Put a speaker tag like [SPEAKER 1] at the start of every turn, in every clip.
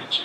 [SPEAKER 1] 42.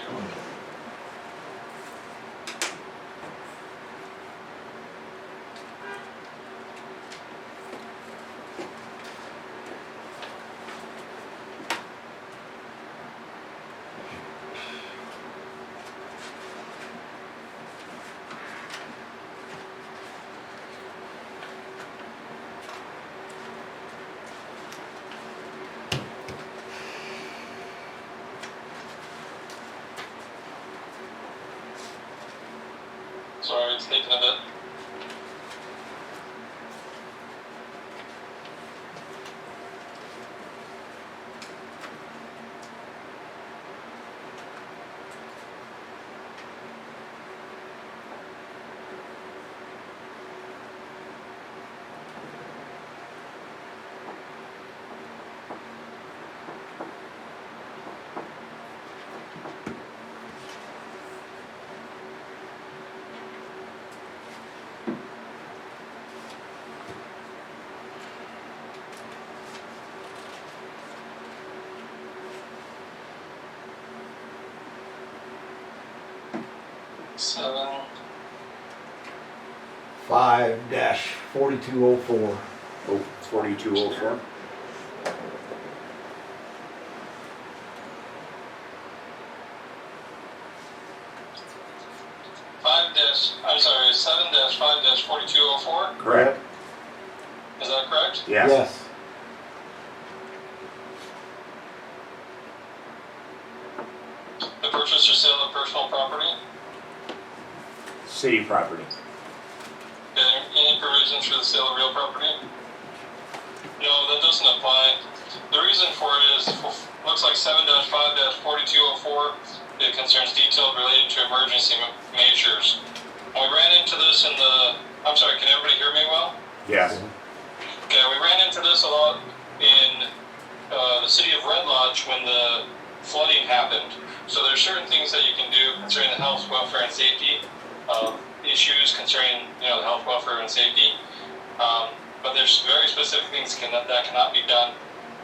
[SPEAKER 1] Sorry, it's taking a bit. Seven.
[SPEAKER 2] 5-4204.
[SPEAKER 3] Oh, 4204.
[SPEAKER 1] I'm sorry, 7-5-4204.
[SPEAKER 3] Correct.
[SPEAKER 1] Is that correct?
[SPEAKER 3] Yes.
[SPEAKER 1] The purchase or sale of personal property.
[SPEAKER 3] City property.
[SPEAKER 1] Any provisions for the sale of real property? No, that doesn't apply. The reason for it is, looks like 7-5-4204, it concerns detail related to emergency measures. We ran into this in the, I'm sorry, can everybody hear me well?
[SPEAKER 3] Yes.
[SPEAKER 1] Okay, we ran into this a lot in the city of Red Lodge when the flooding happened. So there's certain things that you can do concerning the health, welfare, and safety issues concerning, the health, welfare, and safety. But there's very specific things that cannot be done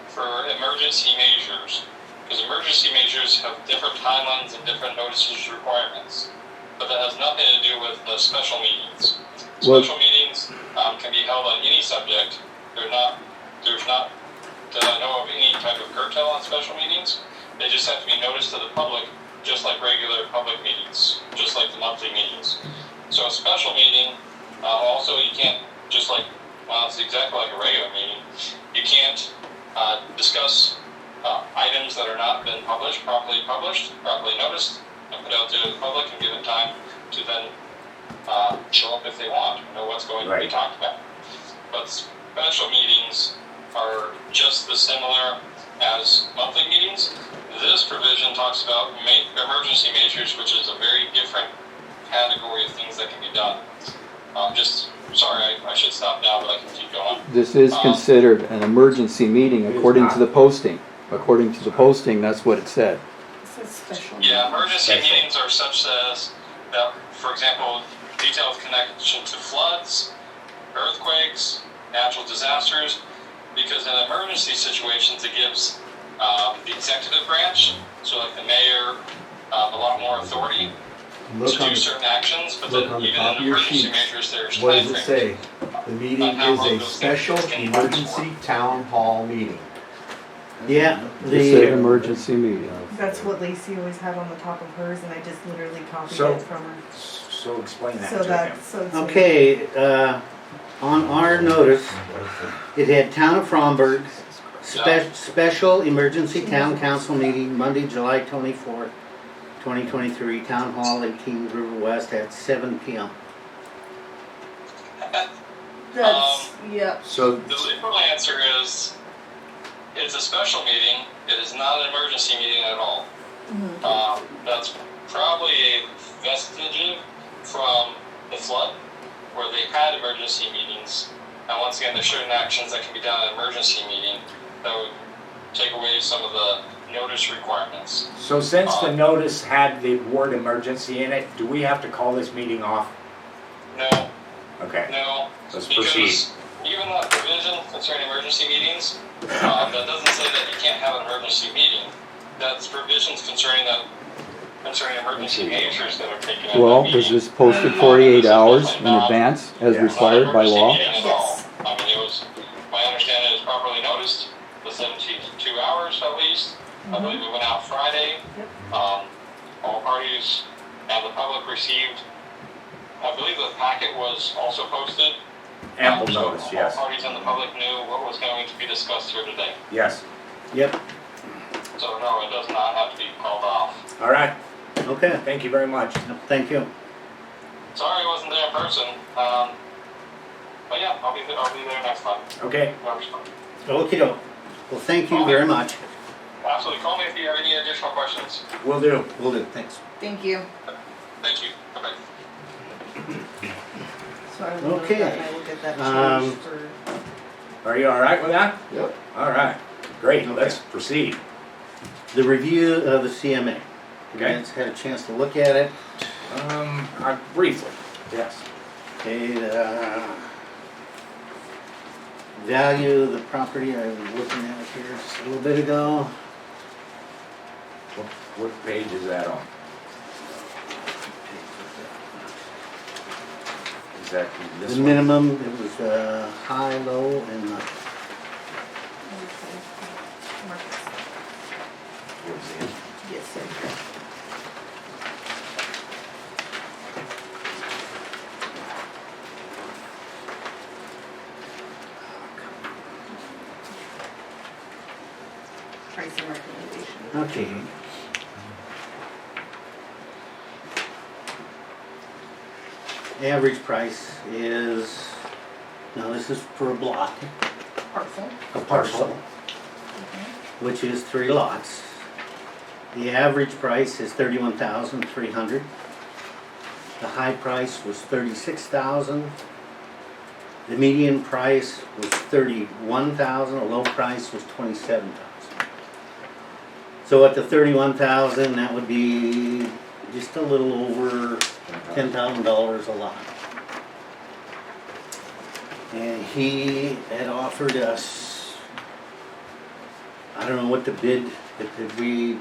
[SPEAKER 1] for emergency measures, because emergency measures have different timelines and different notices requirements. But that has nothing to do with the special meetings. Special meetings can be held on any subject. There's not that I know of any type of curtail on special meetings. They just have to be noticed to the public, just like regular public meetings, just like the monthly meetings. So a special meeting, also you can't, just like, well, it's exactly like a regular meeting, you can't discuss items that are not been properly noticed, and put out to the public and given time to then show up if they want, know what's going to be talked about. But special meetings are just as similar as monthly meetings. This provision talks about emergency measures, which is a very different category of things that can be done. Sorry, I should stop now, but I can keep going.
[SPEAKER 4] This is considered an emergency meeting according to the posting. According to the posting, that's what it said.
[SPEAKER 5] It says special.
[SPEAKER 1] Yeah, emergency meetings are such as that, for example, detailed connection to floods, earthquakes, natural disasters, because in emergency situations it gives the executive branch, so like the mayor, a lot more authority to do certain actions, but then even in emergency measures there's
[SPEAKER 2] What
[SPEAKER 1] time
[SPEAKER 2] does it
[SPEAKER 1] frames.
[SPEAKER 2] say? The meeting is a special emergency town hall meeting.
[SPEAKER 3] Yeah.
[SPEAKER 4] It said emergency meeting.
[SPEAKER 5] That's what Lacey always had on the top of hers, and I just literally copied
[SPEAKER 3] So-
[SPEAKER 5] it from her.
[SPEAKER 3] So explain that
[SPEAKER 5] So
[SPEAKER 3] to him.
[SPEAKER 5] that's so.
[SPEAKER 6] Okay, on our notice, it had Town of Fromberg, special emergency town council meeting, Monday, July 24th, 2023, Town Hall, 18 River West at 7 p.m.
[SPEAKER 5] That's, yep.
[SPEAKER 3] So,
[SPEAKER 1] The legal answer is, it's a special meeting, it is not an emergency meeting at all. That's probably a vestige from the flood, where they had emergency meetings. And once again, there's certain actions that can be done at an emergency meeting that would take away some of the notice requirements.
[SPEAKER 3] so since the notice had the word emergency in it, do we have to call this meeting off?
[SPEAKER 1] No,
[SPEAKER 3] Okay.
[SPEAKER 1] no,
[SPEAKER 3] Let's
[SPEAKER 1] because
[SPEAKER 3] proceed.
[SPEAKER 1] even that provision concerning emergency meetings, that doesn't say that you can't have an emergency meeting. That's provisions concerning that concerning emergency measures that are taken at
[SPEAKER 4] Well,
[SPEAKER 1] that
[SPEAKER 4] was
[SPEAKER 1] meeting.
[SPEAKER 4] this posted 48 hours in advance as
[SPEAKER 3] Yeah.
[SPEAKER 4] required by law?
[SPEAKER 1] Yes. I mean, it was, my understanding is properly noticed, the 72 hours at least. I believe it went out Friday.
[SPEAKER 5] Yep.
[SPEAKER 1] All parties and the public received, I believe the packet was also posted.
[SPEAKER 3] Ample
[SPEAKER 1] So
[SPEAKER 3] notice, yes.
[SPEAKER 1] All parties and the public knew what was going to be discussed here today.
[SPEAKER 3] Yes.
[SPEAKER 6] Yep,
[SPEAKER 1] So no, it does not have to be called off.
[SPEAKER 3] All right.
[SPEAKER 6] okay,
[SPEAKER 3] Thank you very much.
[SPEAKER 6] thank you.
[SPEAKER 1] Sorry I wasn't there in person. But yeah, I'll be there next time.
[SPEAKER 3] Okay.
[SPEAKER 6] Okey doke. Well, thank you very much.
[SPEAKER 1] Absolutely. Call me if you have any additional questions.
[SPEAKER 3] Will do.
[SPEAKER 6] Will do, thanks.
[SPEAKER 5] Thank you.
[SPEAKER 1] Thank you. Bye-bye.
[SPEAKER 5] So I will note
[SPEAKER 6] Okay.
[SPEAKER 5] that and I will get that changed for.
[SPEAKER 3] Are you all right with that?
[SPEAKER 2] Yep.
[SPEAKER 3] All right. Great.
[SPEAKER 6] Okay.
[SPEAKER 3] Let's proceed.
[SPEAKER 6] The review of the CMA. You
[SPEAKER 3] Okay.
[SPEAKER 6] guys had a chance to look at it.
[SPEAKER 3] Briefly. Yes.
[SPEAKER 6] Okay, the value of the property, I was looking at it here just a little bit ago.
[SPEAKER 3] What page is that on? Is that this
[SPEAKER 6] The
[SPEAKER 3] one?
[SPEAKER 6] minimum, it was high, low, and
[SPEAKER 3] Towards the end.
[SPEAKER 5] Yes, sir. Pricing recommendation.
[SPEAKER 6] okay. Average price is, now this is for a block,
[SPEAKER 5] Parcel.
[SPEAKER 6] a parcel, which is 3 lots. The average price is $31,300. The high price was $36,000. The median price was $31,000. The low price was $27,000. So at the $31,000, that would be just a little over $10,000 a lot. And he had offered us, I don't know what the bid, did we,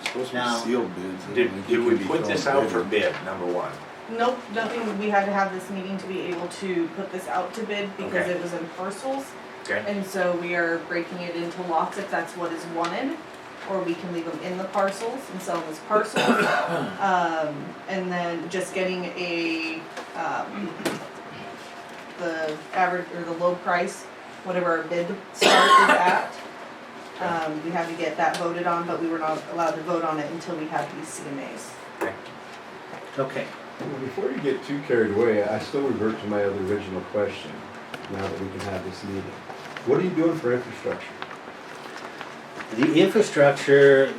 [SPEAKER 7] Supposed to
[SPEAKER 6] Now-
[SPEAKER 7] be sealed bids. I don't think
[SPEAKER 3] Did
[SPEAKER 7] it
[SPEAKER 3] we
[SPEAKER 7] can be
[SPEAKER 3] put this
[SPEAKER 7] thrown
[SPEAKER 3] out for
[SPEAKER 7] bid.
[SPEAKER 3] bid, number one?
[SPEAKER 5] Nope, nothing, we had to have this meeting to be able to put this out to bid because
[SPEAKER 3] Okay.
[SPEAKER 5] it was in parcels.
[SPEAKER 3] Okay.
[SPEAKER 5] And so we are breaking it into lots if that's what is wanted, or we can leave them in the parcels and sell them as parcels. And then just getting the average or the low price, whatever our bid start is at. We had to get that voted on, but we were not allowed to vote on it until we had these CMAs.
[SPEAKER 6] okay.
[SPEAKER 2] Well, before you get too carried away, I still revert to my other original question, now that we can have this meeting. What are you doing for infrastructure?
[SPEAKER 6] The infrastructure,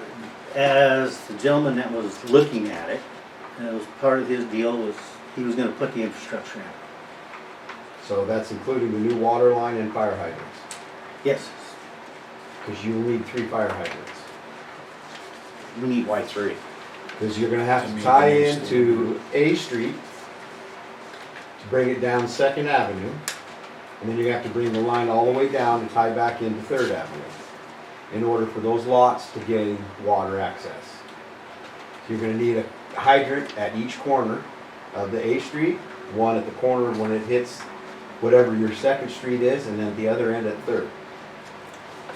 [SPEAKER 6] as the gentleman that was looking at it, that was part of his deal, was he was gonna put the infrastructure in.
[SPEAKER 2] So that's including the new water line and fire hydrants,
[SPEAKER 6] Yes,
[SPEAKER 2] because you'll need 3 fire hydrants.
[SPEAKER 6] we need,
[SPEAKER 3] Why 3?
[SPEAKER 2] Because you're gonna have
[SPEAKER 7] To
[SPEAKER 2] to
[SPEAKER 7] meet
[SPEAKER 2] tie
[SPEAKER 7] the
[SPEAKER 2] into A Street to bring it down Second Avenue, and then you have to bring the line all the way down and tie back into Third Avenue in order for those lots to gain water access. So you're gonna need a hydrant at each corner of the A Street, one at the corner when it hits whatever your second street is, and then the other end at Third.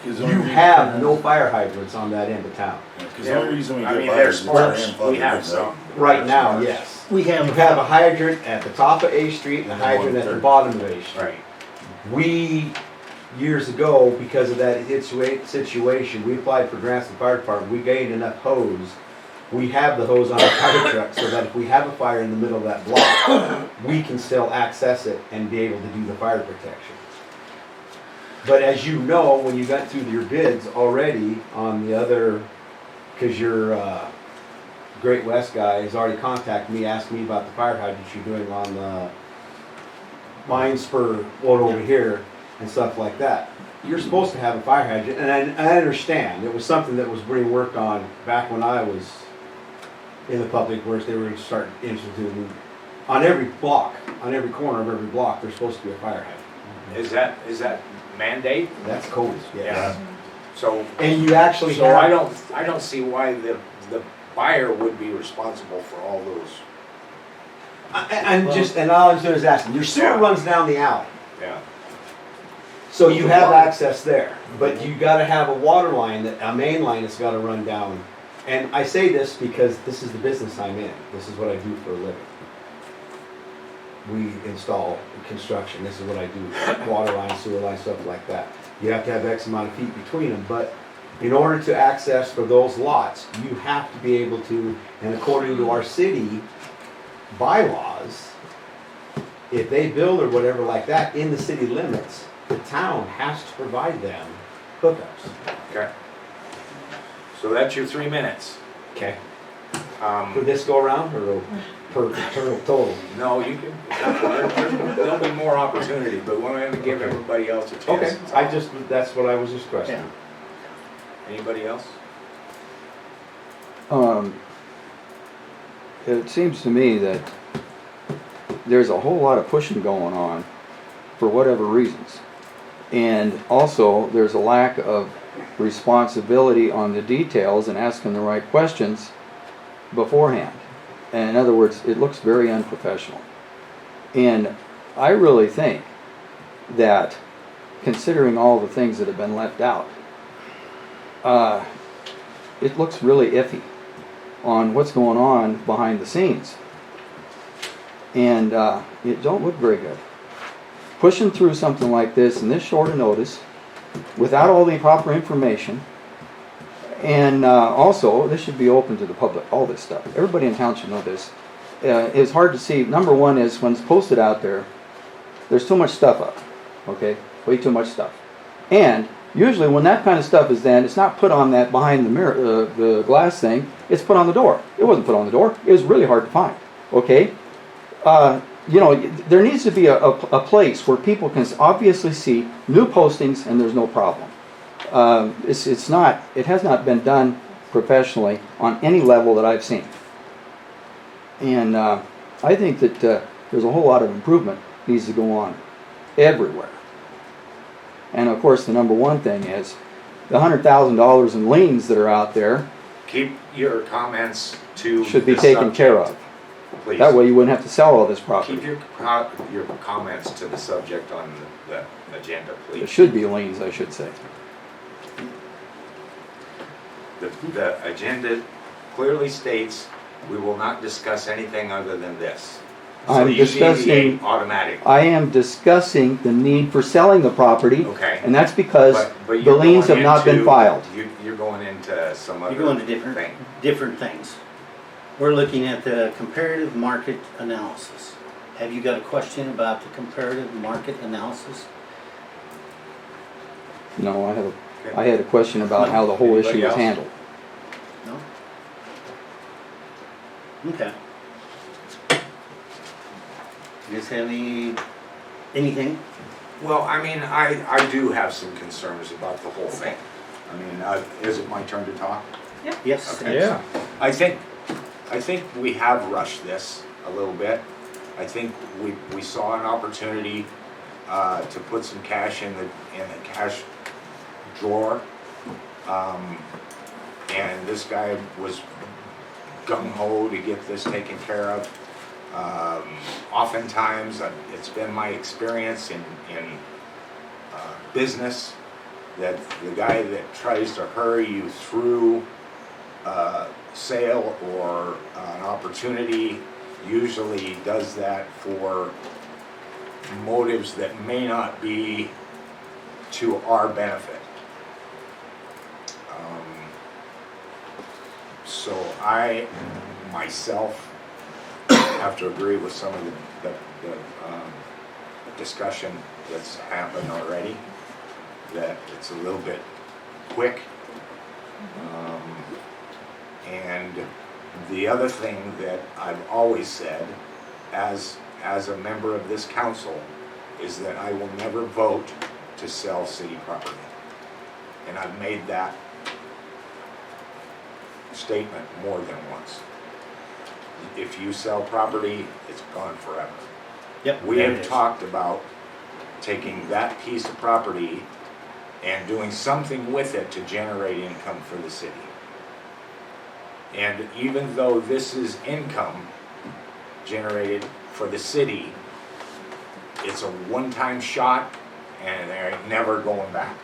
[SPEAKER 7] 'Cause the
[SPEAKER 2] You
[SPEAKER 7] only reason-
[SPEAKER 2] have no fire hydrants on that end of town.
[SPEAKER 7] Because the only reason we
[SPEAKER 3] I
[SPEAKER 7] get
[SPEAKER 3] mean,
[SPEAKER 7] fires
[SPEAKER 3] there's
[SPEAKER 7] is
[SPEAKER 3] sparks.
[SPEAKER 7] grandfather
[SPEAKER 3] We have
[SPEAKER 7] lives
[SPEAKER 3] some.
[SPEAKER 7] out.
[SPEAKER 2] Right now,
[SPEAKER 7] There's
[SPEAKER 2] yes.
[SPEAKER 6] we
[SPEAKER 2] You
[SPEAKER 6] have,
[SPEAKER 2] have a hydrant at the top of A Street and a
[SPEAKER 7] And
[SPEAKER 2] hydrant at the
[SPEAKER 7] 1/3.
[SPEAKER 2] bottom of A Street.
[SPEAKER 3] Right.
[SPEAKER 2] We, years ago, because of that situation, we applied for grants to the fire department, we gained enough hose. We have the hose on our fire truck so that if we have a fire in the middle of that block, we can still access it and be able to do the fire protection. But as you know, when you got through your bids already on the other, because your Great West guy has already contacted me, asked me about the fire hydrants you're doing on the mine spur one over here and stuff like that. You're supposed to have a fire hydrant, and I understand, it was something that was being worked on back when I was in the public works. They were starting instituting, on every block, on every corner of every block, there's supposed to be a fire hydrant.
[SPEAKER 3] Is that mandate?
[SPEAKER 2] That's code, yes.
[SPEAKER 3] So,
[SPEAKER 2] And you actually
[SPEAKER 3] so I
[SPEAKER 2] have,
[SPEAKER 3] don't see why the buyer would be responsible for all those.
[SPEAKER 2] And all I'm doing is asking, your sewer
[SPEAKER 3] Yeah.
[SPEAKER 2] runs down the alley.
[SPEAKER 3] Yeah.
[SPEAKER 2] So you have access there, but you gotta have a water line, a main line that's gotta run down. And I say this because this is the business I'm in. This is what I do for a living. We install construction. This is what I do, water line, sewer line, stuff like that. You have to have X amount of feet between them, but in order to access for those lots, you have to be able to, and according to our city bylaws, if they build or whatever like that in the city limits, the town has to provide them hookups.
[SPEAKER 3] Okay. So that's your 3 minutes.
[SPEAKER 2] Okay. Would this go around or per total?
[SPEAKER 3] No, you can, there'll be more opportunity, but we're gonna give everybody else a chance.
[SPEAKER 2] Okay, that's what I was just questioning.
[SPEAKER 3] Anybody else?
[SPEAKER 4] It seems to me that there's a whole lot of pushing going on for whatever reasons. And also, there's a lack of responsibility on the details and asking the right questions beforehand. And in other words, it looks very unprofessional. And I really think that, considering all the things that have been left out, it looks really iffy on what's going on behind the scenes. And it don't look very good. Pushing through something like this in this short a notice, without all the proper information, and also this should be open to the public, all this stuff. Everybody in town should know this. It's hard to see. Number one is when it's posted out there, there's too much stuff up, okay? Way too much stuff. And usually when that kind of stuff is then, it's not put on that behind the mirror, the glass thing, it's put on the door. It wasn't put on the door. It was really hard to find, okay? You know, there needs to be a place where people can obviously see new postings and there's no problem. It has not been done professionally on any level that I've seen. And I think that there's a whole lot of improvement needs to go on everywhere. And of course, the number one thing is the $100,000 in liens that are out there
[SPEAKER 3] Keep your comments to
[SPEAKER 4] should be
[SPEAKER 3] the
[SPEAKER 4] taken
[SPEAKER 3] subject,
[SPEAKER 4] care of.
[SPEAKER 3] please.
[SPEAKER 4] That way you wouldn't have to sell all this property.
[SPEAKER 3] Keep your comments to the subject on the agenda,
[SPEAKER 4] There
[SPEAKER 3] please.
[SPEAKER 4] should be liens, I should say.
[SPEAKER 3] The agenda clearly states we will not discuss anything other than this. So
[SPEAKER 4] I'm
[SPEAKER 3] you
[SPEAKER 4] discussing-
[SPEAKER 3] deviate automatically.
[SPEAKER 4] I am discussing the need for selling the property,
[SPEAKER 3] Okay.
[SPEAKER 4] and that's because
[SPEAKER 3] But
[SPEAKER 4] the
[SPEAKER 3] you're
[SPEAKER 4] liens have
[SPEAKER 3] going
[SPEAKER 4] not been
[SPEAKER 3] into-
[SPEAKER 4] filed.
[SPEAKER 3] You're going into some other
[SPEAKER 6] You're going to
[SPEAKER 3] thing.
[SPEAKER 6] different things. We're looking at the comparative market analysis. Have you got a question about the comparative market analysis?
[SPEAKER 4] No, I had a question about how the whole issue
[SPEAKER 3] Anybody
[SPEAKER 4] was
[SPEAKER 3] else?
[SPEAKER 4] handled.
[SPEAKER 6] No? Okay. You guys have anything?
[SPEAKER 3] Well, I mean, I do have some concerns about the whole thing. I mean, is it my turn to talk?
[SPEAKER 6] Yes.
[SPEAKER 3] Okay.
[SPEAKER 6] yes.
[SPEAKER 3] I think we have rushed this a little bit. I think we saw an opportunity to put some cash in the cash drawer, and this guy was gung ho to get this taken care of. Oftentimes, it's been my experience in business that the guy that tries to hurry you through sale or an opportunity usually does that for motives that may not be to our benefit. So I myself have to agree with some of the discussion that's happened already, that it's a little bit quick. And the other thing that I've always said, as a member of this council, is that I will never vote to sell city property. And I've made that statement more than once. If you sell property, it's gone forever.
[SPEAKER 6] Yep.
[SPEAKER 3] We
[SPEAKER 6] there
[SPEAKER 3] have
[SPEAKER 6] it is.
[SPEAKER 3] talked about taking that piece of property and doing something with it to generate income for the city. And even though this is income generated for the city, it's a one-time shot and they're never going back.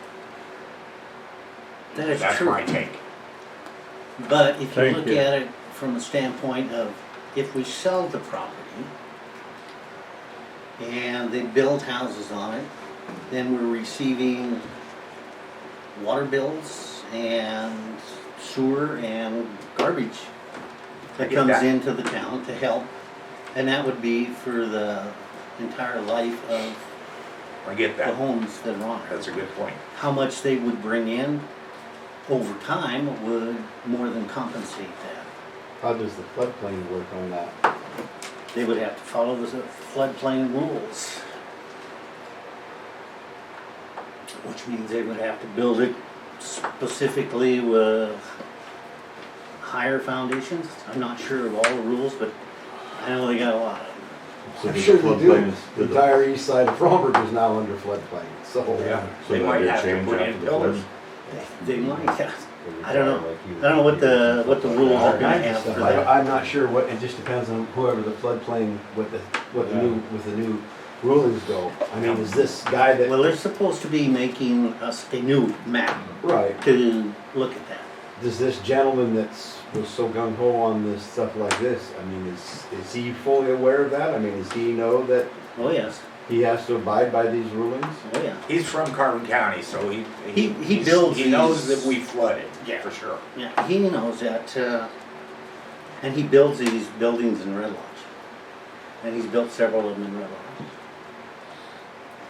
[SPEAKER 6] That is
[SPEAKER 3] That's
[SPEAKER 6] true.
[SPEAKER 3] my take.
[SPEAKER 6] But if you
[SPEAKER 7] Thank
[SPEAKER 6] look
[SPEAKER 7] you.
[SPEAKER 6] at it from a standpoint of if we sell the property and they build houses on it, then we're receiving water bills and sewer and garbage that
[SPEAKER 3] get
[SPEAKER 6] comes
[SPEAKER 3] that.
[SPEAKER 6] into the town to help. And that would be for the entire life of
[SPEAKER 3] I get
[SPEAKER 6] the
[SPEAKER 3] that.
[SPEAKER 6] homes that are on it.
[SPEAKER 3] That's a good point.
[SPEAKER 6] How much they would bring in over time would more than compensate that.
[SPEAKER 2] How does the floodplain work on that?
[SPEAKER 6] They would have to follow the floodplain rules. Which means they would have to build it specifically with higher foundations. I'm not sure of all the rules, but I know they got a lot of them.
[SPEAKER 8] So
[SPEAKER 2] I'm
[SPEAKER 8] did
[SPEAKER 2] sure
[SPEAKER 8] the
[SPEAKER 2] they do.
[SPEAKER 8] floodplain is-
[SPEAKER 2] The
[SPEAKER 8] did the-
[SPEAKER 2] entire east side of Fromberg is now under floodplain, so.
[SPEAKER 3] Yeah.
[SPEAKER 8] So
[SPEAKER 3] They
[SPEAKER 8] that
[SPEAKER 3] might
[SPEAKER 8] did
[SPEAKER 3] have to
[SPEAKER 8] change
[SPEAKER 3] put in
[SPEAKER 8] after the
[SPEAKER 3] pillars.
[SPEAKER 8] flood?
[SPEAKER 6] They might, yeah. I don't know. I don't know what the rules
[SPEAKER 2] All
[SPEAKER 6] are gonna
[SPEAKER 2] kinds of
[SPEAKER 6] have
[SPEAKER 2] stuff.
[SPEAKER 6] for that.
[SPEAKER 2] I'm not sure what, it just depends on whoever the floodplain, with the new rulings go. I mean, is this guy that,
[SPEAKER 6] Well, they're supposed to be making us a new map
[SPEAKER 2] right,
[SPEAKER 6] to look at that.
[SPEAKER 2] does this gentleman was so gung ho on this stuff like this, I mean, is he fully aware of that? I mean, does he know that
[SPEAKER 6] Oh, yes.
[SPEAKER 2] he has to abide by these rulings?
[SPEAKER 6] Oh, yeah.
[SPEAKER 3] He's from Carbon County, so he
[SPEAKER 6] builds
[SPEAKER 3] he knows
[SPEAKER 6] these-
[SPEAKER 3] that we flooded,
[SPEAKER 6] Yeah.
[SPEAKER 3] for sure.
[SPEAKER 6] Yeah, he knows that, and he builds these buildings in Red Lodge. And he's built several of them in Red Lodge.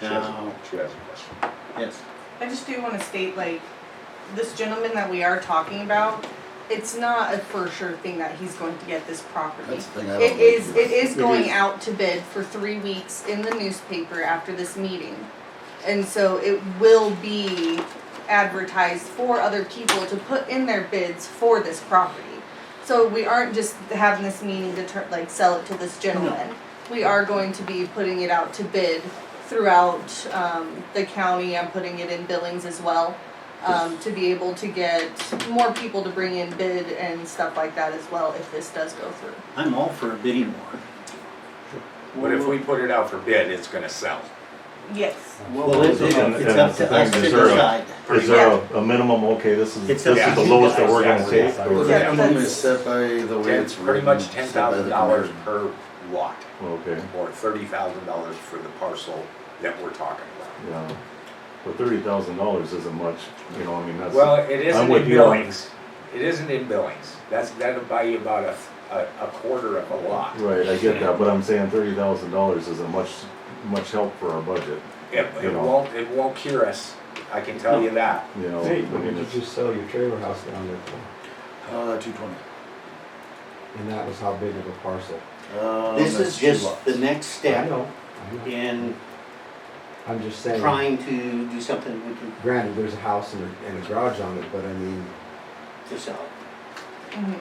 [SPEAKER 3] She has
[SPEAKER 6] Now,
[SPEAKER 3] she has a question.
[SPEAKER 6] yes,
[SPEAKER 5] I just do wanna state, like, this gentleman that we are talking about, it's not a for sure thing that he's going to get this property.
[SPEAKER 7] That's the thing I don't
[SPEAKER 5] It
[SPEAKER 7] like
[SPEAKER 5] is,
[SPEAKER 7] about
[SPEAKER 5] it is
[SPEAKER 6] It
[SPEAKER 5] going
[SPEAKER 6] is.
[SPEAKER 5] out to bid for 3 weeks in the newspaper after this meeting. And so it will be advertised for other people to put in their bids for this property. So we aren't just having this meeting to sell it to this gentleman. We are going to be putting it out to bid throughout, the county. I'm putting it in Billings as well. To be able to get more people to bring in bid and stuff like that as well if this does go through.
[SPEAKER 6] I'm all for a bidding war.
[SPEAKER 3] But if we put it out for bid, it's gonna sell.
[SPEAKER 5] Yes.
[SPEAKER 6] Well, it's
[SPEAKER 8] And
[SPEAKER 6] up
[SPEAKER 8] that's the
[SPEAKER 6] to us
[SPEAKER 8] thing,
[SPEAKER 6] to
[SPEAKER 8] is there a-
[SPEAKER 6] decide.
[SPEAKER 8] Is there a minimum, okay, this is
[SPEAKER 6] It's
[SPEAKER 8] the
[SPEAKER 6] up to you
[SPEAKER 8] lowest that
[SPEAKER 6] guys.
[SPEAKER 8] we're gonna take?
[SPEAKER 7] Well,
[SPEAKER 8] or-
[SPEAKER 7] the
[SPEAKER 5] Yeah,
[SPEAKER 7] minimum
[SPEAKER 5] that's-
[SPEAKER 7] is set by the way it's
[SPEAKER 3] Pretty
[SPEAKER 7] written.
[SPEAKER 3] much
[SPEAKER 7] set by the
[SPEAKER 3] $10,000
[SPEAKER 7] commission.
[SPEAKER 3] per lot,
[SPEAKER 8] Okay,
[SPEAKER 3] or $30,000 for the parcel that we're talking about.
[SPEAKER 8] yeah. But $30,000 isn't much, you know, I mean, that's.
[SPEAKER 3] Well, it isn't
[SPEAKER 8] I'm with
[SPEAKER 3] in
[SPEAKER 8] you.
[SPEAKER 3] Billings. It isn't in Billings. That'll buy you about a quarter of a lot.
[SPEAKER 8] Right, I get that, but I'm saying $30,000 isn't much help for our budget,
[SPEAKER 3] It
[SPEAKER 8] You know.
[SPEAKER 3] won't cure us, I can tell you that.
[SPEAKER 8] you know?
[SPEAKER 2] Hey,
[SPEAKER 8] I
[SPEAKER 2] what
[SPEAKER 8] mean,
[SPEAKER 2] did you
[SPEAKER 8] it's,
[SPEAKER 2] just sell your trailer house down there for?
[SPEAKER 7] 220.
[SPEAKER 2] And that was how big of a parcel?
[SPEAKER 6] This
[SPEAKER 7] That's
[SPEAKER 6] is
[SPEAKER 7] two
[SPEAKER 6] just
[SPEAKER 7] lots.
[SPEAKER 6] the next
[SPEAKER 2] I
[SPEAKER 6] step
[SPEAKER 2] know.
[SPEAKER 6] in
[SPEAKER 2] I'm just saying,
[SPEAKER 6] trying to do something we can
[SPEAKER 2] granted, there's a house and a garage on it, but I mean,
[SPEAKER 6] to sell.
[SPEAKER 5] Mhm.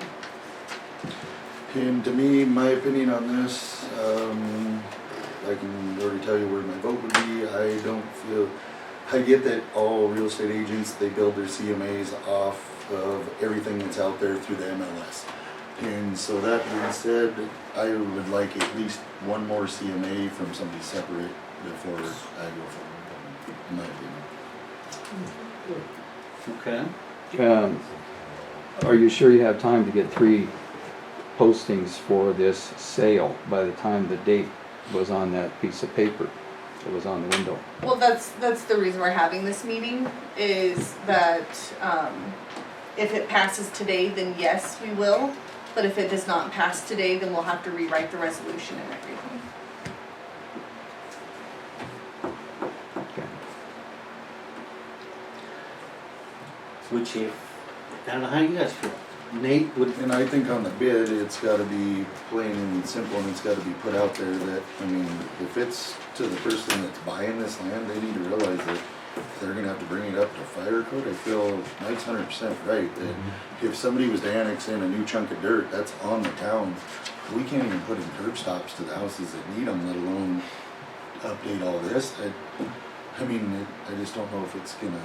[SPEAKER 7] And to me, my opinion on this, I can already tell you where my vote would be. I don't feel, I get that all real estate agents, they build their CMAs off of everything that's out there through the MLS. And so that being said, I would like at least one more CMA from somebody separate before I go forward, in my opinion.
[SPEAKER 6] Okay.
[SPEAKER 4] Are you sure you have time to get 3 postings for this sale by the time the date was on that piece of paper that was on the window?
[SPEAKER 5] Well, that's the reason we're having this meeting, is that, if it passes today, then yes, we will. But if it does not pass today, then we'll have to rewrite the resolution and everything.
[SPEAKER 4] Okay.
[SPEAKER 6] Which if, I don't know how you guys feel. Nate would,
[SPEAKER 7] And I think on the bid, it's gotta be plain and simple, and it's gotta be put out there that, I mean, if it's to the person that's buying this land, they need to realize that they're gonna have to bring it up to fire code. I feel Mike's 100% right, that if somebody was to annex in a new chunk of dirt, that's on the town. We can't even put in curb stops to the houses that need them, let alone update all this. I mean, I just don't know if it's gonna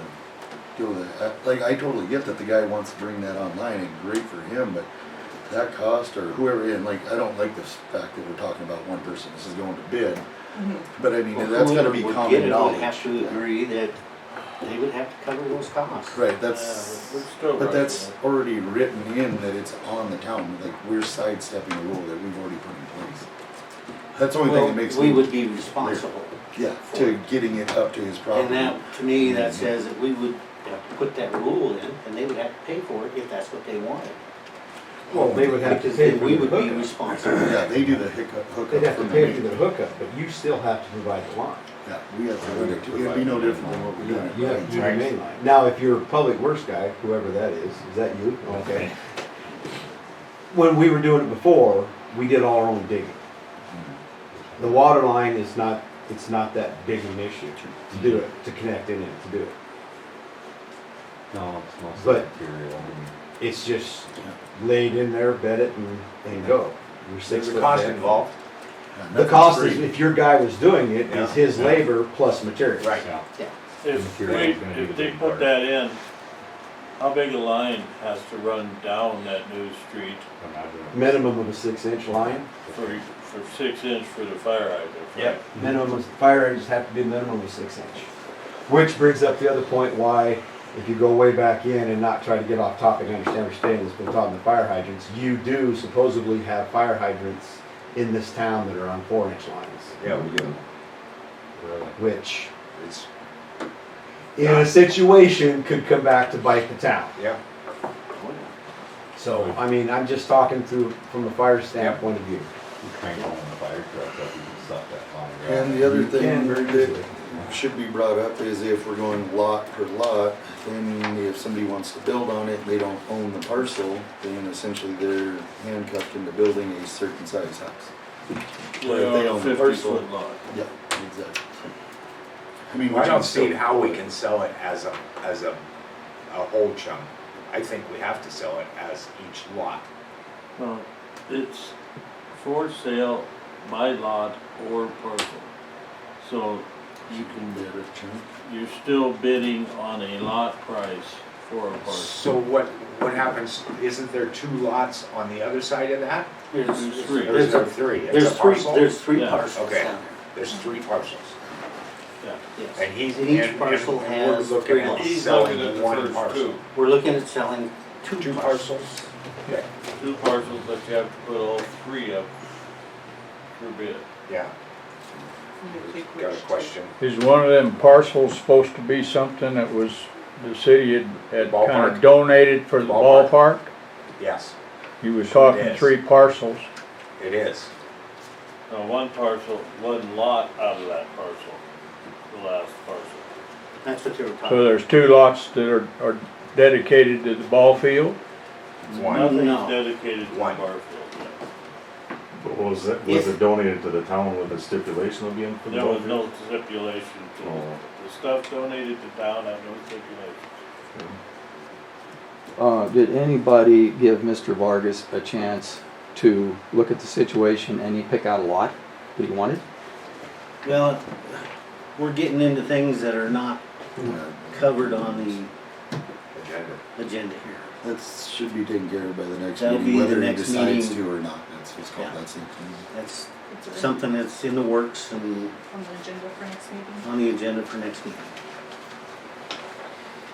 [SPEAKER 7] go that, like, I totally get that the guy wants to bring that online, and great for him, but that cost or whoever, and like, I don't like this fact that we're talking about one person, this is going to bid. But I mean,
[SPEAKER 6] Well,
[SPEAKER 7] that's gotta
[SPEAKER 6] whoever
[SPEAKER 7] be
[SPEAKER 6] would
[SPEAKER 7] common
[SPEAKER 6] get it
[SPEAKER 7] knowledge.
[SPEAKER 6] would have to agree that they would have to cover those costs.
[SPEAKER 7] Right, that's,
[SPEAKER 8] we're still
[SPEAKER 7] but
[SPEAKER 8] right,
[SPEAKER 7] that's already written in that it's on the town, like, we're sidestepping a rule that we've already put in place. That's the only thing
[SPEAKER 6] Well,
[SPEAKER 7] that makes
[SPEAKER 6] we
[SPEAKER 7] me,
[SPEAKER 6] would be responsible.
[SPEAKER 7] yeah, to getting it up to his property.
[SPEAKER 6] And that, to me, that says that we would have to put that rule in, and they would have to pay for it if that's what they wanted.
[SPEAKER 2] Well, they would have to
[SPEAKER 6] Because
[SPEAKER 2] pay
[SPEAKER 6] then
[SPEAKER 2] for
[SPEAKER 6] we
[SPEAKER 2] the
[SPEAKER 6] would be
[SPEAKER 2] hookup.
[SPEAKER 6] responsible.
[SPEAKER 7] Yeah, they do the hookup.
[SPEAKER 2] They'd have to
[SPEAKER 7] from
[SPEAKER 2] pay
[SPEAKER 7] the
[SPEAKER 2] for the
[SPEAKER 7] main.
[SPEAKER 2] hookup, but you still have to provide the line.
[SPEAKER 7] Yeah, we have to run it, it'd be no different than what we're doing.
[SPEAKER 2] You have to do the main line. Now, if you're a public works guy, whoever that is that you? Okay. When we were doing it before, we did all our own digging. The water line is not, it's not that big of an issue to do it, to connect in it, to do it.
[SPEAKER 9] No, it's mostly
[SPEAKER 2] But-
[SPEAKER 9] material.
[SPEAKER 2] It's just laid in there, bed it and go. You're 6
[SPEAKER 3] There's a
[SPEAKER 2] foot
[SPEAKER 3] cost
[SPEAKER 2] depth.
[SPEAKER 3] involved.
[SPEAKER 7] Yeah,
[SPEAKER 2] The
[SPEAKER 7] nothing's
[SPEAKER 2] cost is,
[SPEAKER 7] free.
[SPEAKER 2] if your guy was doing it,
[SPEAKER 3] Yeah.
[SPEAKER 2] is his labor plus materials.
[SPEAKER 3] Right.
[SPEAKER 9] Yeah.
[SPEAKER 10] If
[SPEAKER 9] Material's gonna be
[SPEAKER 10] if
[SPEAKER 9] the
[SPEAKER 10] they
[SPEAKER 9] big
[SPEAKER 10] put
[SPEAKER 9] part.
[SPEAKER 10] that in, how big a line has to run down that new street
[SPEAKER 2] Minimum of a 6-inch line.
[SPEAKER 10] for 6 inch for the fire hydrant?
[SPEAKER 3] Yep.
[SPEAKER 2] Minimum, fire engines have to be a minimum of 6-inch. Which brings up the other point why, if you go way back in and not try to get off topic, I understand we're staying, it's been talking the fire hydrants, you do supposedly have fire hydrants in this town that are on 4-inch lines.
[SPEAKER 3] Yeah, we do.
[SPEAKER 2] Which,
[SPEAKER 3] It's,
[SPEAKER 2] in a situation, could come back to bite the town.
[SPEAKER 3] yeah.
[SPEAKER 2] So, I mean, I'm just talking through, from a fire standpoint of view.
[SPEAKER 9] You crank on the fire truck up, you can stop that line.
[SPEAKER 7] And the other
[SPEAKER 2] You can very
[SPEAKER 7] thing
[SPEAKER 2] easily.
[SPEAKER 7] that should be brought up is if we're going lot per lot, then if somebody wants to build on it, they don't own the parcel, then essentially they're handcuffed into building a certain size house. Where if they own the
[SPEAKER 10] 50
[SPEAKER 7] parcel.
[SPEAKER 10] foot lot.
[SPEAKER 7] Yeah, exactly. I mean,
[SPEAKER 3] I
[SPEAKER 7] we
[SPEAKER 3] don't
[SPEAKER 7] can
[SPEAKER 3] see
[SPEAKER 7] still-
[SPEAKER 3] how we can sell it as a whole chunk. I think we have to sell it as each lot.
[SPEAKER 10] No, it's for sale by lot or parcel. So you can,
[SPEAKER 7] Bid it, chunk.
[SPEAKER 10] you're still bidding on a lot price for a parcel.
[SPEAKER 3] So what happens, isn't there 2 lots on the other side of that?
[SPEAKER 10] There's three.
[SPEAKER 3] Or is there 3? It's
[SPEAKER 6] There's
[SPEAKER 3] a
[SPEAKER 6] three,
[SPEAKER 3] parcel?
[SPEAKER 6] there's three
[SPEAKER 10] Yeah.
[SPEAKER 6] parcels
[SPEAKER 3] Okay.
[SPEAKER 6] down
[SPEAKER 3] There's 3 parcels.
[SPEAKER 10] Yeah.
[SPEAKER 6] there. Yes.
[SPEAKER 3] And he's,
[SPEAKER 6] And each
[SPEAKER 3] and
[SPEAKER 6] parcel
[SPEAKER 3] we're
[SPEAKER 6] has
[SPEAKER 3] looking
[SPEAKER 6] 3
[SPEAKER 3] at
[SPEAKER 6] lots.
[SPEAKER 10] He's
[SPEAKER 3] selling
[SPEAKER 10] looking at the
[SPEAKER 3] one
[SPEAKER 10] first
[SPEAKER 3] parcel.
[SPEAKER 10] two.
[SPEAKER 6] We're looking at selling 2
[SPEAKER 3] 2
[SPEAKER 6] parcels.
[SPEAKER 3] parcels? Okay.
[SPEAKER 10] 2 parcels, but you have to put all 3 up for bid.
[SPEAKER 3] Yeah, got a question.
[SPEAKER 11] Is one of them parcels supposed to be something that was, the city had kind
[SPEAKER 3] Ballpark?
[SPEAKER 11] of donated for the
[SPEAKER 3] Ballpark?
[SPEAKER 11] ballpark?
[SPEAKER 3] Yes,
[SPEAKER 11] You was talking
[SPEAKER 3] It is.
[SPEAKER 11] 3 parcels.
[SPEAKER 3] it is.
[SPEAKER 10] Now, one lot out of that parcel, the last parcel.
[SPEAKER 6] That's what they were talking
[SPEAKER 11] So
[SPEAKER 6] about.
[SPEAKER 11] there's 2 lots that are dedicated to the ball field.
[SPEAKER 3] One.
[SPEAKER 10] Nothing's
[SPEAKER 6] No.
[SPEAKER 10] dedicated to
[SPEAKER 3] One.
[SPEAKER 10] Barfield.
[SPEAKER 8] But was it donated to the town with a stipulation of being for the
[SPEAKER 10] There was
[SPEAKER 8] ball
[SPEAKER 10] no
[SPEAKER 8] field?
[SPEAKER 10] stipulation to
[SPEAKER 8] Oh.
[SPEAKER 10] the stuff donated to town had no stipulation.
[SPEAKER 4] Did anybody give Mr. Vargas a chance to look at the situation and he pick out a lot that he wanted?
[SPEAKER 6] Well, we're getting into things that are not covered on the
[SPEAKER 3] Agenda.
[SPEAKER 6] agenda here.
[SPEAKER 7] That should be taken care of by the next
[SPEAKER 6] That'll
[SPEAKER 7] meeting,
[SPEAKER 6] be the
[SPEAKER 7] whether he
[SPEAKER 6] next
[SPEAKER 7] decides
[SPEAKER 6] meeting.
[SPEAKER 7] to or not, that's what's called,
[SPEAKER 6] Yeah.
[SPEAKER 7] that's next meeting.
[SPEAKER 6] That's
[SPEAKER 5] It's
[SPEAKER 6] something that's in the works and
[SPEAKER 5] on the agenda for next meeting.
[SPEAKER 6] on the agenda for next meeting.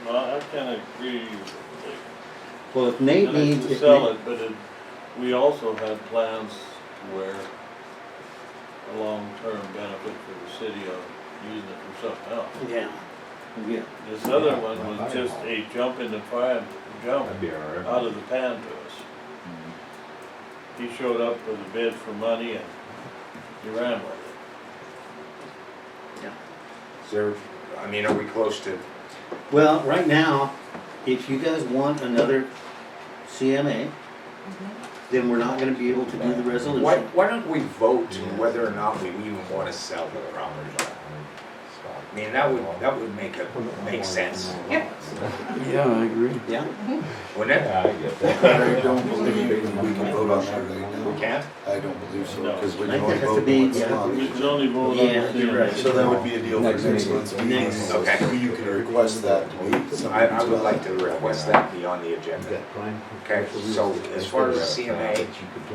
[SPEAKER 10] Well, I kinda agree with
[SPEAKER 6] Well, if Nate needs,
[SPEAKER 10] to
[SPEAKER 6] if
[SPEAKER 10] sell
[SPEAKER 6] Nate-
[SPEAKER 10] it, but we also had plans where a long-term benefit for the city of using it for something else.
[SPEAKER 6] yeah, yeah.
[SPEAKER 10] This other one was just a jump in the fire, jump
[SPEAKER 9] That'd be alright.
[SPEAKER 10] out of the pan to us. He showed up with a bid for money and he ran with it.
[SPEAKER 3] Is there, I mean, are we close to,
[SPEAKER 6] Well, right now, if you guys want another CMA, then we're not gonna be able to do the resolution.
[SPEAKER 3] why don't we vote whether or not we even want to sell the property? mean, that would make sense,
[SPEAKER 5] Yep.
[SPEAKER 4] Yeah, I agree.
[SPEAKER 6] Yeah,
[SPEAKER 3] wouldn't it?
[SPEAKER 9] Yeah, I get that.
[SPEAKER 7] I don't believe we can vote on that right now.
[SPEAKER 3] We can't?
[SPEAKER 7] I don't believe so, because we
[SPEAKER 6] I
[SPEAKER 7] can
[SPEAKER 6] think
[SPEAKER 7] only
[SPEAKER 6] it has to
[SPEAKER 7] vote
[SPEAKER 6] be-
[SPEAKER 7] on what's
[SPEAKER 6] yeah.
[SPEAKER 7] on
[SPEAKER 10] We
[SPEAKER 7] the
[SPEAKER 10] can only vote on
[SPEAKER 6] Yeah,
[SPEAKER 10] the
[SPEAKER 6] you're right.
[SPEAKER 7] So that would be a deal for
[SPEAKER 4] Next
[SPEAKER 7] next
[SPEAKER 4] meeting.
[SPEAKER 7] month's meeting.
[SPEAKER 6] Next.
[SPEAKER 3] Okay.
[SPEAKER 7] You can request that to be something.
[SPEAKER 3] I would like to request that be on the agenda. Okay, so as far as the CMA,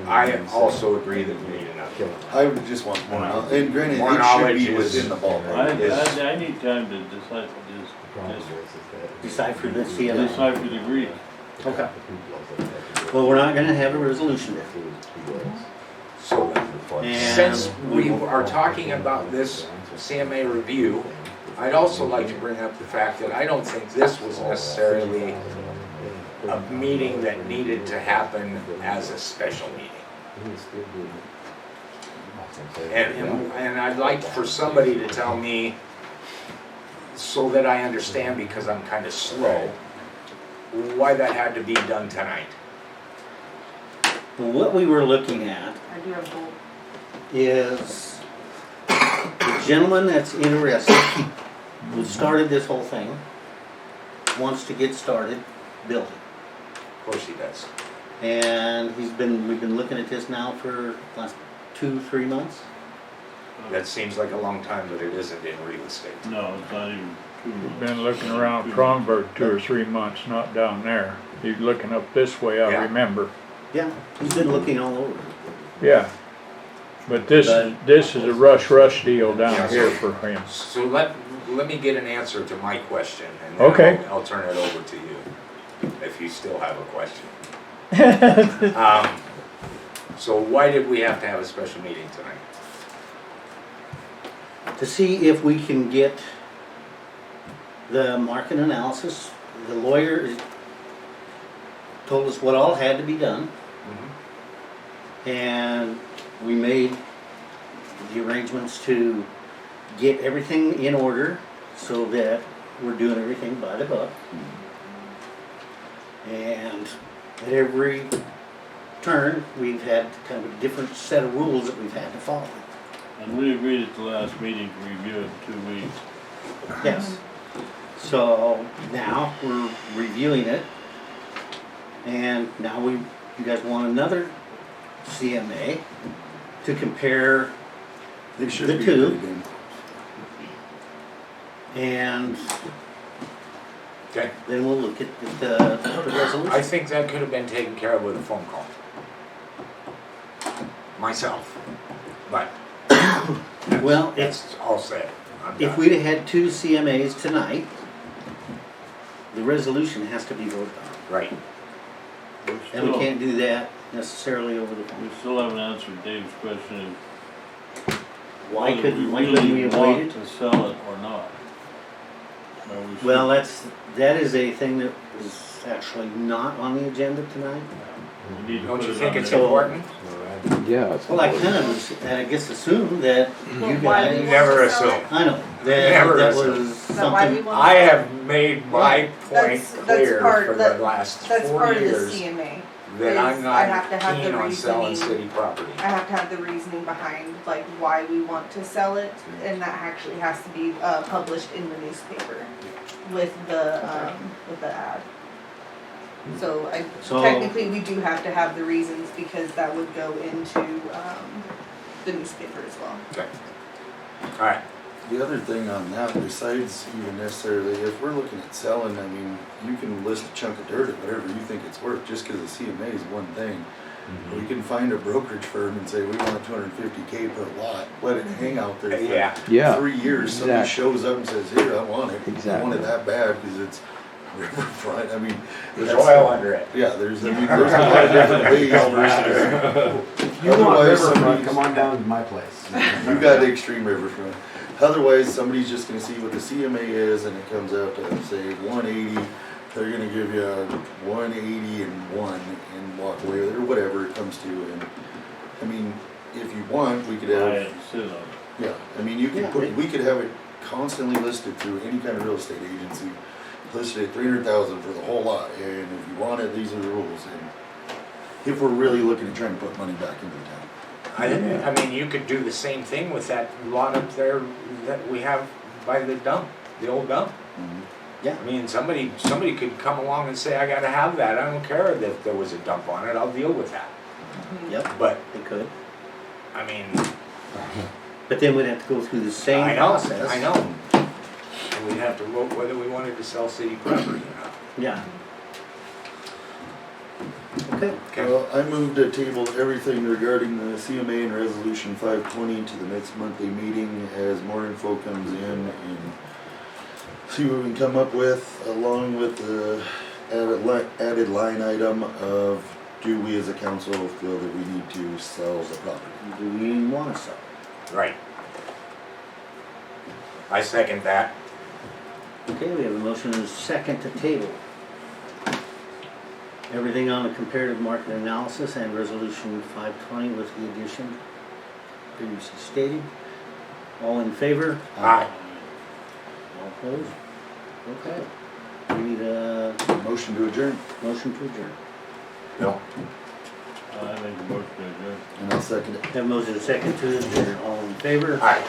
[SPEAKER 3] I also agree that we need another.
[SPEAKER 7] I would just want more, and granted,
[SPEAKER 3] More
[SPEAKER 7] it should
[SPEAKER 3] knowledge
[SPEAKER 7] be
[SPEAKER 3] is-
[SPEAKER 7] within the ballpark.
[SPEAKER 10] I need time to
[SPEAKER 6] decipher the CMA.
[SPEAKER 10] decipher the Greek.
[SPEAKER 6] Okay. Well, we're not gonna have a resolution there.
[SPEAKER 3] So
[SPEAKER 6] And
[SPEAKER 3] since we are talking about this CMA review, I'd also like to bring up the fact that I don't think this was necessarily a meeting that needed to happen as a special meeting. And I'd like for somebody to tell me, so that I understand, because I'm kind of slow, why that had to be done tonight.
[SPEAKER 6] what we were looking at
[SPEAKER 5] I do have both.
[SPEAKER 6] is the gentleman that's interested, who started this whole thing, wants to get started building.
[SPEAKER 3] Of course he does.
[SPEAKER 6] And we've been looking at this now for last 2-3 months.
[SPEAKER 3] That seems like a long time, but it isn't in real estate.
[SPEAKER 10] No, it's not even 2 months.
[SPEAKER 11] Been looking around Kronberg 2 or 3 months, not down there. He's looking up this way, I
[SPEAKER 3] Yeah.
[SPEAKER 11] remember.
[SPEAKER 6] Yeah, he's been looking all over.
[SPEAKER 11] Yeah. But this is a rush deal down
[SPEAKER 3] Yeah.
[SPEAKER 11] here for him.
[SPEAKER 3] So let me get an answer to my question, and then
[SPEAKER 11] Okay.
[SPEAKER 3] I'll turn it over to you, if you still have a question. So why did we have to have a special meeting tonight?
[SPEAKER 6] To see if we can get the market analysis. The lawyer told us what all had to be done, and we made the arrangements to get everything in order so that we're doing everything by the book. And at every turn, we've had kind of a different set of rules that we've had to follow.
[SPEAKER 10] And we agreed at the last meeting to review it in 2 weeks.
[SPEAKER 6] Yes. So now we're reviewing it, and now you guys want another CMA to compare
[SPEAKER 7] They should
[SPEAKER 6] the
[SPEAKER 7] be
[SPEAKER 6] two.
[SPEAKER 7] pretty good.
[SPEAKER 6] And
[SPEAKER 3] Okay,
[SPEAKER 6] then we'll look at the
[SPEAKER 3] I
[SPEAKER 6] resolution.
[SPEAKER 3] think that could have been taken care of with a phone call. Myself, but
[SPEAKER 6] Well,
[SPEAKER 3] that's all said. I'm
[SPEAKER 6] if
[SPEAKER 3] done.
[SPEAKER 6] we'd have had 2 CMAs tonight, the resolution has to be voted on.
[SPEAKER 3] Right,
[SPEAKER 6] And we can't do that necessarily over the
[SPEAKER 10] We
[SPEAKER 6] phone.
[SPEAKER 10] still haven't answered Dave's question
[SPEAKER 6] Why
[SPEAKER 10] whether
[SPEAKER 6] couldn't we
[SPEAKER 10] really
[SPEAKER 6] have
[SPEAKER 10] want
[SPEAKER 6] waited?
[SPEAKER 10] to sell it or not. Or we should-
[SPEAKER 6] Well, that is a thing that is actually not on the agenda tonight.
[SPEAKER 10] we need to
[SPEAKER 3] don't
[SPEAKER 10] put
[SPEAKER 3] you
[SPEAKER 10] it
[SPEAKER 3] think
[SPEAKER 10] on
[SPEAKER 3] it's
[SPEAKER 10] there.
[SPEAKER 3] important?
[SPEAKER 4] Yeah, it's.
[SPEAKER 6] Well, I kind of, I guess, assumed that
[SPEAKER 5] Well,
[SPEAKER 6] you
[SPEAKER 5] why
[SPEAKER 6] guys.
[SPEAKER 5] we
[SPEAKER 3] Never
[SPEAKER 5] want to sell
[SPEAKER 3] assume.
[SPEAKER 5] it?
[SPEAKER 6] I know,
[SPEAKER 3] Never
[SPEAKER 6] that
[SPEAKER 3] assume.
[SPEAKER 6] was
[SPEAKER 5] Is that why we
[SPEAKER 6] something.
[SPEAKER 5] want?
[SPEAKER 3] I have made my point
[SPEAKER 5] That's
[SPEAKER 3] clear
[SPEAKER 5] part-
[SPEAKER 3] for the
[SPEAKER 5] that-
[SPEAKER 3] last
[SPEAKER 5] That's
[SPEAKER 3] 4
[SPEAKER 5] part of the
[SPEAKER 3] years
[SPEAKER 5] CMA.
[SPEAKER 3] that
[SPEAKER 5] is
[SPEAKER 3] I'm
[SPEAKER 5] I have to
[SPEAKER 3] not
[SPEAKER 5] have
[SPEAKER 3] keen
[SPEAKER 5] the
[SPEAKER 3] on selling
[SPEAKER 5] reasoning.
[SPEAKER 3] city property.
[SPEAKER 5] I have to have the reasoning behind like why we want to sell it, and that actually has to be published in the newspaper with the ad. So
[SPEAKER 6] So-
[SPEAKER 5] technically we do have to have the reasons because that would go into the newspaper as well.
[SPEAKER 3] Okay. All right.
[SPEAKER 7] The other thing on that, besides even necessarily, if we're looking at selling, I mean, you can list a chunk of dirt at whatever you think it's worth, just because the CMA is one thing. We can find a brokerage firm and say, we want 250K per lot, let it hang out there
[SPEAKER 3] Yeah.
[SPEAKER 7] for
[SPEAKER 4] Yeah.
[SPEAKER 7] 3 years, somebody
[SPEAKER 4] Exactly.
[SPEAKER 7] shows up and says, here, I want it. I
[SPEAKER 4] Exactly.
[SPEAKER 7] want it that bad, because it's riverfront, I mean.
[SPEAKER 3] There's
[SPEAKER 7] that's-
[SPEAKER 3] oil under it.
[SPEAKER 7] Yeah, there's a lot of different ways versus.
[SPEAKER 2] You want
[SPEAKER 7] Otherwise,
[SPEAKER 2] riverfront,
[SPEAKER 7] somebody's-
[SPEAKER 2] come on down to my place.
[SPEAKER 7] You got the extreme riverfront. Otherwise, somebody's just gonna see what the CMA is, and it comes out to say 180. They're gonna give you 180 and 1 and walk away with it, or whatever it comes to. And I mean, if you want, we could
[SPEAKER 10] Buy
[SPEAKER 7] have.
[SPEAKER 10] it and sit on it.
[SPEAKER 7] Yeah, I mean, you
[SPEAKER 6] Yeah,
[SPEAKER 7] could put. We could have it constantly listed through any kind of real estate agency, listed at 300,000 for the whole lot. And if you want it, these are the rules. And if we're really looking to try and put money back into the town.
[SPEAKER 3] I mean, you could do the same thing with that lot up there that we have the dump, the old dump.
[SPEAKER 6] Yeah.
[SPEAKER 3] I mean, somebody could come along and say, I gotta have that, I don't care that there was a dump on it, I'll deal with that.
[SPEAKER 6] Yep,
[SPEAKER 3] But,
[SPEAKER 6] they could.
[SPEAKER 3] I mean,
[SPEAKER 6] But then we'd have to go through the same
[SPEAKER 3] I know,
[SPEAKER 6] process.
[SPEAKER 3] I know. And we'd have to vote whether we wanted to sell city property or not.
[SPEAKER 6] Yeah. Okay.
[SPEAKER 3] Okay.
[SPEAKER 7] Well, I moved to table everything regarding the CMA and Resolution 520 to the next monthly meeting as more info comes in and see what we can come up with, along with the added line item of do we as a council feel that we need to sell the property?
[SPEAKER 6] Do we want to sell?
[SPEAKER 3] Right. I second that.
[SPEAKER 6] Okay, we have a motion and a second to table. Everything on the comparative market analysis and resolution 520 with the addition previously stated. All in favor?
[SPEAKER 3] Aye.
[SPEAKER 6] All opposed? Okay. We need a
[SPEAKER 7] Motion to adjourn,
[SPEAKER 6] motion to adjourn.
[SPEAKER 3] No.
[SPEAKER 10] I make a motion to adjourn.
[SPEAKER 7] and I'll second it.
[SPEAKER 6] Have a motion and a second to adjourn. All in favor?
[SPEAKER 3] Aye.